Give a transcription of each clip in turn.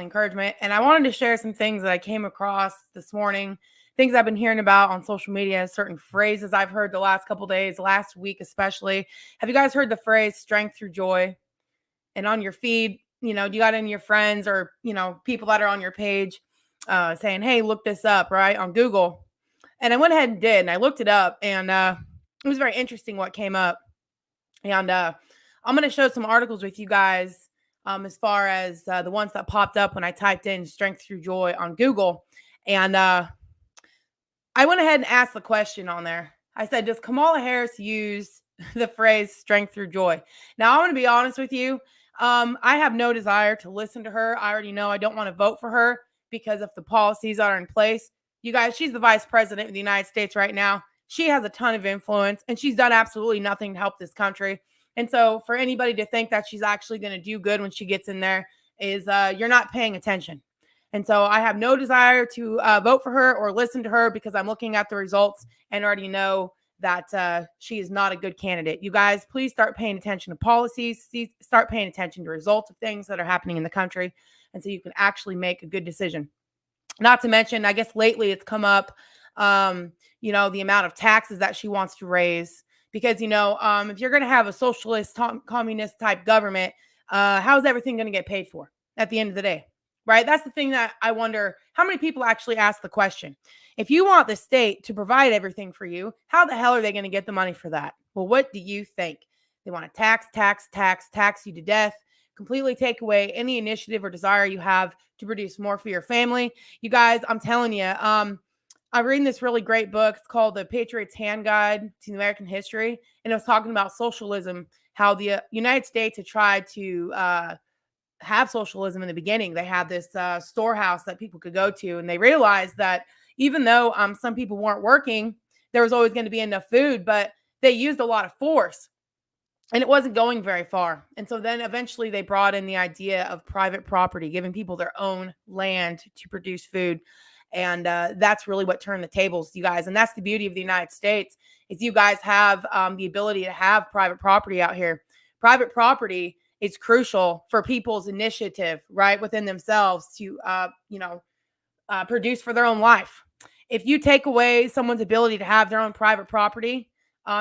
encouragement. And I wanted to share some things that I came across this morning, things I've been hearing about on social media, certain phrases I've heard the last couple days, last week especially. Have you guys heard the phrase strength through joy? And on your feed, you got any of your friends or, people that are on your page saying, hey, look this up, right, on Google. And I went ahead and did, and I looked it up, and it was very interesting what came up. And I'm going to show some articles with you guys as far as the ones that popped up when I typed in strength through joy on Google. And I went ahead and asked the question on there. I said, does Kamala Harris use the phrase strength through joy? Now, I want to be honest with you. I have no desire to listen to her. I already know I don't want to vote for her because of the policies that are in place. You guys, she's the vice president of the United States right now. She has a ton of influence, and she's done absolutely nothing to help this country. And so for anybody to think that she's actually going to do good when she gets in there is you're not paying attention. And so I have no desire to vote for her or listen to her because I'm looking at the results and already know that she is not a good candidate. You guys, please start paying attention to policies, start paying attention to results of things that are happening in the country. And so you can actually make a good decision. Not to mention, I guess lately it's come up, the amount of taxes that she wants to raise. Because, if you're going to have a socialist, communist type government, how's everything going to get paid for at the end of the day? Right? That's the thing that I wonder, how many people actually ask the question. If you want the state to provide everything for you, how the hell are they going to get the money for that? Well, what do you think? They want to tax you to death, completely take away any initiative or desire you have to produce more for your family. You guys, I'm telling you, I'm reading this really great book. It's called The Patriot's Hand Guide to American History. And it was talking about socialism, how the United States had tried to have socialism in the beginning. They had this storehouse that people could go to, and they realized that even though some people weren't working, there was always going to be enough food, but they used a lot of force, and it wasn't going very far. And so then eventually they brought in the idea of private property, giving people their own land to produce food. And that's really what turned the tables, you guys. And that's the beauty of the United States, is you guys have the ability to have private property out here. Private property is crucial for people's initiative, right, within themselves to, produce for their own life. If you take away someone's ability to have their own private property,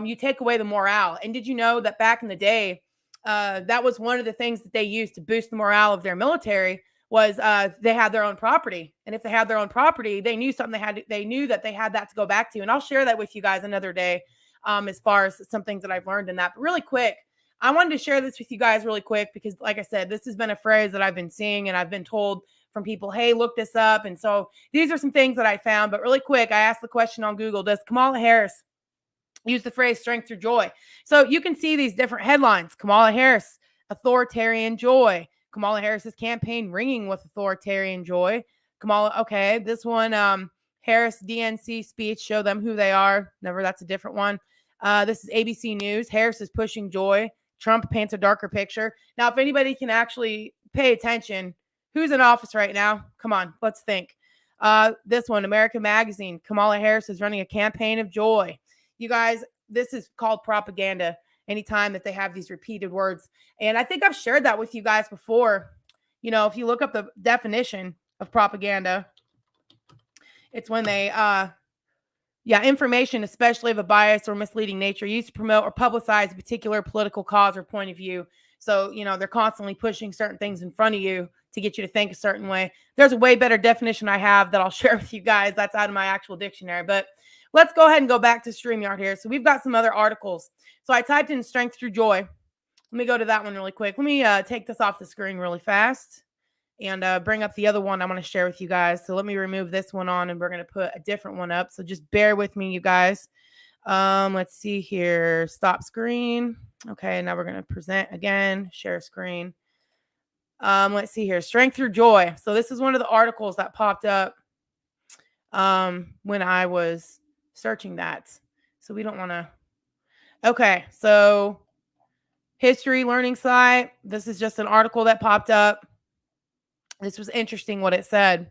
you take away the morale. And did you know that back in the day, that was one of the things that they used to boost the morale of their military was they had their own property. And if they had their own property, they knew something they knew that they had that to go back to. And I'll share that with you guys another day as far as some things that I've learned in that. But really quick, I wanted to share this with you guys really quick because, like I said, this has been a phrase that I've been seeing and I've been told from people, hey, look this up. And so these are some things that I found. But really quick, I asked the question on Google, does Kamala Harris use the phrase strength through joy? So you can see these different headlines. Kamala Harris, authoritarian joy. Kamala Harris's campaign ringing with authoritarian joy. Kamala, okay, this one, Harris DNC speech, show them who they are. Never, that's a different one. This is ABC News. Harris is pushing joy. Trump paints a darker picture. Now, if anybody can actually pay attention, who's in office right now? Come on, let's think. This one, American Magazine. Kamala Harris is running a campaign of joy. You guys, this is called propaganda anytime that they have these repeated words. And I think I've shared that with you guys before. If you look up the definition of propaganda, it's when they, information, especially of a biased or misleading nature, used to promote or publicize a particular political cause or point of view. So, they're constantly pushing certain things in front of you to get you to think a certain way. There's a way better definition I have that I'll share with you guys. That's out of my actual dictionary. But let's go ahead and go back to StreamYard here. So we've got some other articles. So I typed in strength through joy. Let me go to that one really quick. Let me take this off the screen really fast and bring up the other one I want to share with you guys. So let me remove this one on and we're going to put a different one up. So just bear with me, you guys. Let's see here. Stop screen. Okay, now we're going to present again. Share screen. Let's see here. Strength through joy. So this is one of the articles that popped up when I was searching that. So we don't want to. Okay, so history learning site. This is just an article that popped up. This was interesting what it said.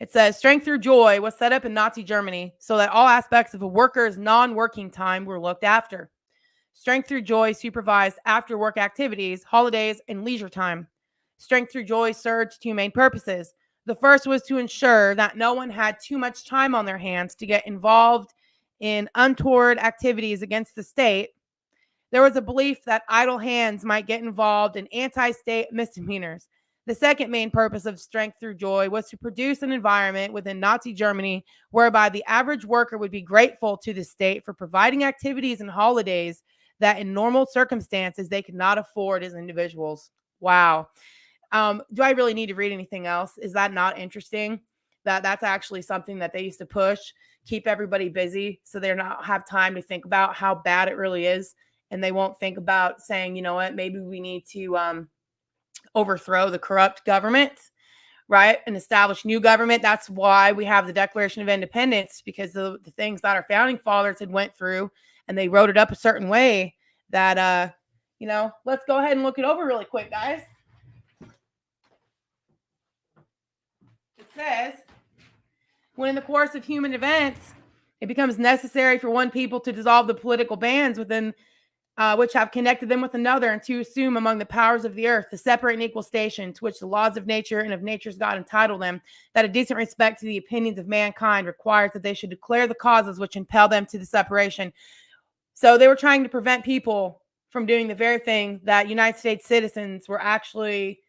It says, strength through joy was set up in Nazi Germany so that all aspects of a worker's non-working time were looked after. Strength through joy supervised after-work activities, holidays, and leisure time. Strength Through Joy served two main purposes. The first was to ensure that no one had too much time on their hands to get involved in untoward activities against the state. There was a belief that idle hands might get involved in anti-state misdemeanors. The second main purpose of Strength Through Joy was to produce an environment within Nazi Germany whereby the average worker would be grateful to the state for providing activities and holidays that in normal circumstances they could not afford as individuals. Wow. Do I really need to read anything else? Is that not interesting? That's actually something that they used to push, keep everybody busy so they're not have time to think about how bad it really is. And they won't think about saying, you know what, maybe we need to overthrow the corrupt government, right? And establish new government. That's why we have the Declaration of Independence, because the things that our founding fathers had went through, and they wrote it up a certain way that, let's go ahead and look it over really quick, guys. It says, when in the course of human events, it becomes necessary for one people to dissolve the political bands within which have connected them with another, and to assume among the powers of the earth the separate and equal station to which the laws of nature and of nature's God entitle them, that a decent respect to the opinions of mankind requires that they should declare the causes which impel them to the separation. So they were trying to prevent people from doing the very thing that United States citizens were actually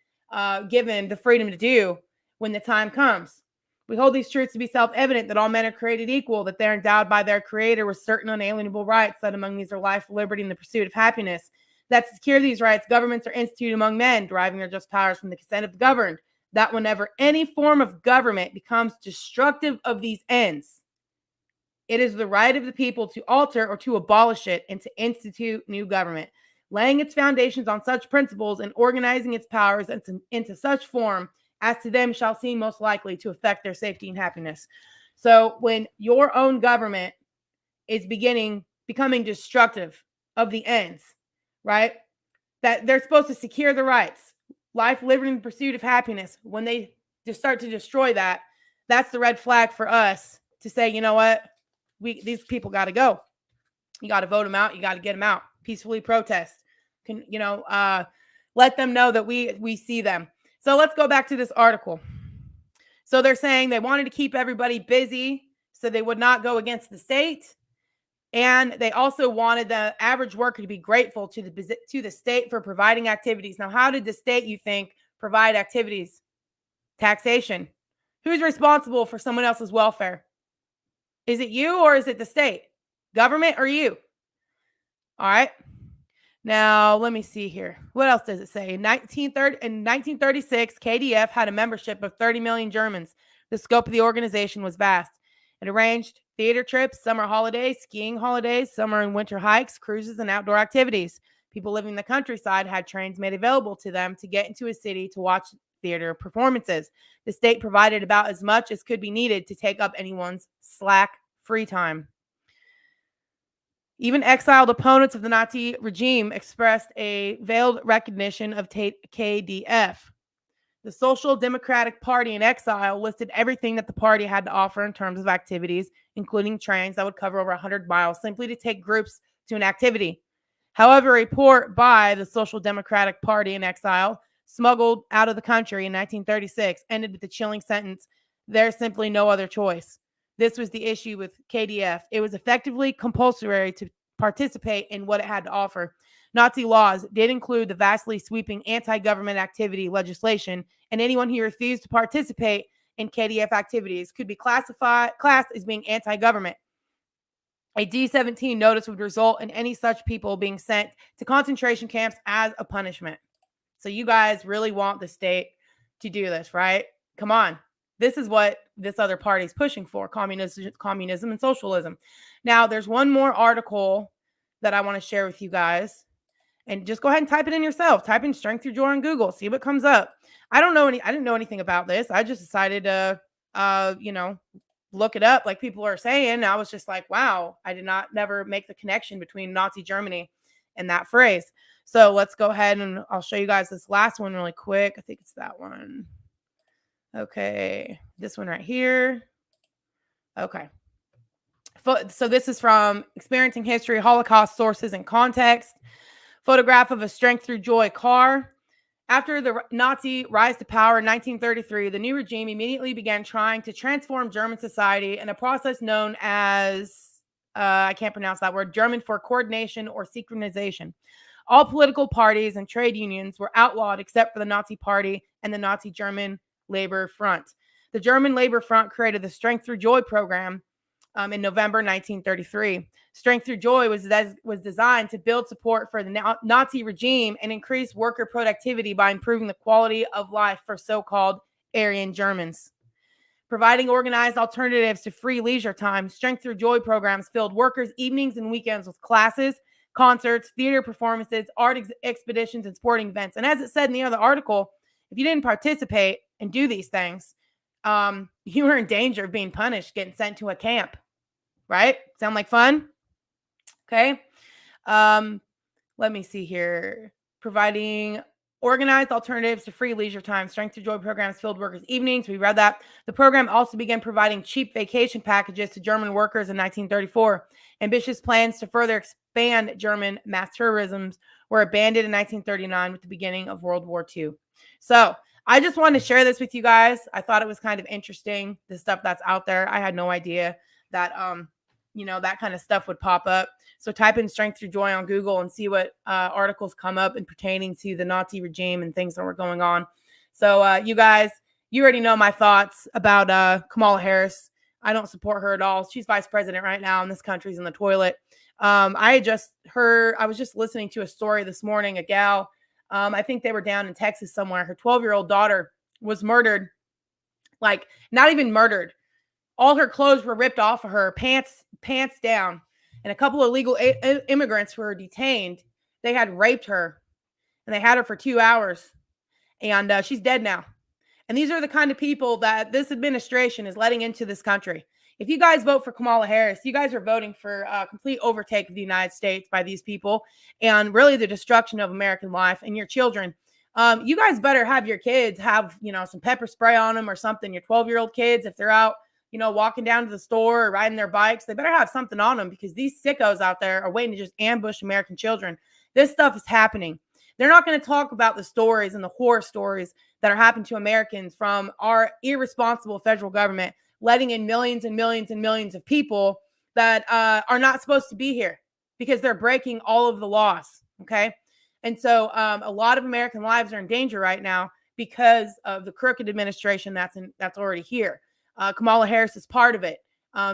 given the freedom to do when the time comes. We hold these truths to be self-evident, that all men are created equal, that they're endowed by their Creator with certain unalienable rights, that among these are life, liberty, and the pursuit of happiness. That to secure these rights, governments are instituted among men, deriving their just powers from the consent of the governed. That whenever any form of government becomes destructive of these ends, it is the right of the people to alter or to abolish it and to institute new government, laying its foundations on such principles and organizing its powers into such form as to them shall seem most likely to affect their safety and happiness. So when your own government is becoming destructive of the ends, right? That they're supposed to secure the rights, life, liberty, and pursuit of happiness. When they just start to destroy that, that's the red flag for us to say, you know what? These people got to go. You got to vote them out. You got to get them out. Peacefully protest. Let them know that we see them. So let's go back to this article. So they're saying they wanted to keep everybody busy so they would not go against the state. And they also wanted the average worker to be grateful to the state for providing activities. Now, how did the state, you think, provide activities? Taxation. Who's responsible for someone else's welfare? Is it you or is it the state? Government or you? All right. Now, let me see here. What else does it say? In 1936, KDF had a membership of 30 million Germans. The scope of the organization was vast. It arranged theater trips, summer holidays, skiing holidays, summer and winter hikes, cruises, and outdoor activities. People living in the countryside had trains made available to them to get into a city to watch theater performances. The state provided about as much as could be needed to take up anyone's slack free time. Even exiled opponents of the Nazi regime expressed a veiled recognition of KDF. The Social Democratic Party in exile listed everything that the party had to offer in terms of activities, including trains that would cover over 100 miles, simply to take groups to an activity. However, a report by the Social Democratic Party in exile, smuggled out of the country in 1936, ended with the chilling sentence, "There's simply no other choice." This was the issue with KDF. It was effectively compulsory to participate in what it had to offer. Nazi laws did include the vastly sweeping anti-government activity legislation, and anyone who refused to participate in KDF activities could be classed as being anti-government. A D-17 notice would result in any such people being sent to concentration camps as a punishment. So you guys really want the state to do this, right? Come on. This is what this other party is pushing for, communism and socialism. Now, there's one more article that I want to share with you guys. And just go ahead and type it in yourself. Type in Strength Through Joy on Google. See what comes up. I didn't know anything about this. I just decided to, look it up like people are saying. I was just like, wow, I did never make the connection between Nazi Germany and that phrase. So let's go ahead and I'll show you guys this last one really quick. I think it's that one. Okay, this one right here. Okay. So this is from Experiencing History, Holocaust Sources and Context. Photograph of a Strength Through Joy car. After the Nazi rise to power in 1933, the new regime immediately began trying to transform German society in a process known as, I can't pronounce that word, German for coordination or synchronization. All political parties and trade unions were outlawed except for the Nazi Party and the Nazi German Labor Front. The German Labor Front created the Strength Through Joy program in November 1933. Strength Through Joy was designed to build support for the Nazi regime and increase worker productivity by improving the quality of life for so-called Aryan Germans. Providing organized alternatives to free leisure time, Strength Through Joy programs filled workers' evenings and weekends with classes, concerts, theater performances, art expeditions, and sporting events. And as it said in the other article, if you didn't participate and do these things, you were in danger of being punished, getting sent to a camp. Right? Sound like fun? Okay. Let me see here. Providing organized alternatives to free leisure time. Strength to Joy programs filled workers' evenings. We read that. The program also began providing cheap vacation packages to German workers in 1934. Ambitious plans to further expand German mass tourism were abandoned in 1939 with the beginning of World War II. So I just wanted to share this with you guys. I thought it was kind of interesting, the stuff that's out there. I had no idea that, that kind of stuff would pop up. So type in Strength Through Joy on Google and see what articles come up in pertaining to the Nazi regime and things that were going on. So you guys, you already know my thoughts about Kamala Harris. I don't support her at all. She's vice president right now, and this country's in the toilet. I was just listening to a story this morning. A gal, I think they were down in Texas somewhere. Her 12-year-old daughter was murdered, like not even murdered. All her clothes were ripped off of her, pants down. And a couple of illegal immigrants were detained. They had raped her, and they had her for 2 hours. And she's dead now. And these are the kind of people that this administration is letting into this country. If you guys vote for Kamala Harris, you guys are voting for a complete overtake of the United States by these people and really the destruction of American life and your children. You guys better have your kids have, some pepper spray on them or something. Your 12-year-old kids, if they're out, walking down to the store or riding their bikes, they better have something on them because these sickos out there are waiting to just ambush American children. This stuff is happening. They're not going to talk about the stories and the horror stories that are happening to Americans from our irresponsible federal government, letting in millions and millions and millions of people that are not supposed to be here because they're breaking all of the laws. Okay. And so a lot of American lives are in danger right now because of the crooked administration that's already here. Kamala Harris is part of it.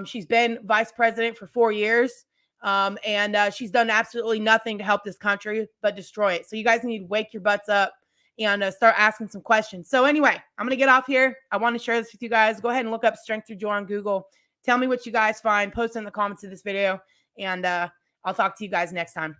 She's been vice president for 4 years. And she's done absolutely nothing to help this country but destroy it. So you guys need to wake your butts up and start asking some questions. So anyway, I'm going to get off here. I want to share this with you guys. Go ahead and look up Strength Through Joy on Google. Tell me what you guys find. Post in the comments of this video. And I'll talk to you guys next time.